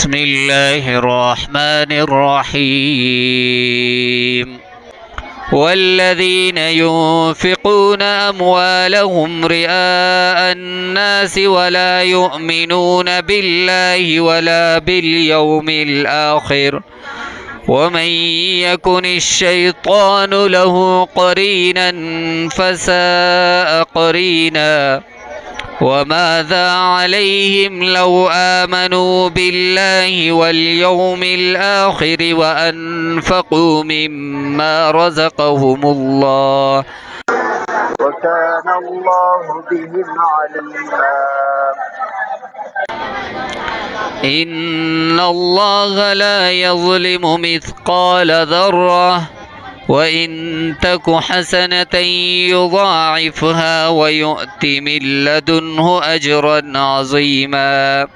بسم الله الرحمن الرحيم والذين ينفقون أموالهم رئاء الناس ولا يؤمنون بالله ولا باليوم الآخر ومن يكن الشيطان له قرينا فساء قرينا وماذا عليهم لو آمنوا بالله واليوم الآخر وأنفقوا مما رزقهم الله وكان الله بهم عليما. إن الله لا يظلم مثقال ذرة وإن تك حسنة يضاعفها ويؤت من لدنه أجرا عظيما.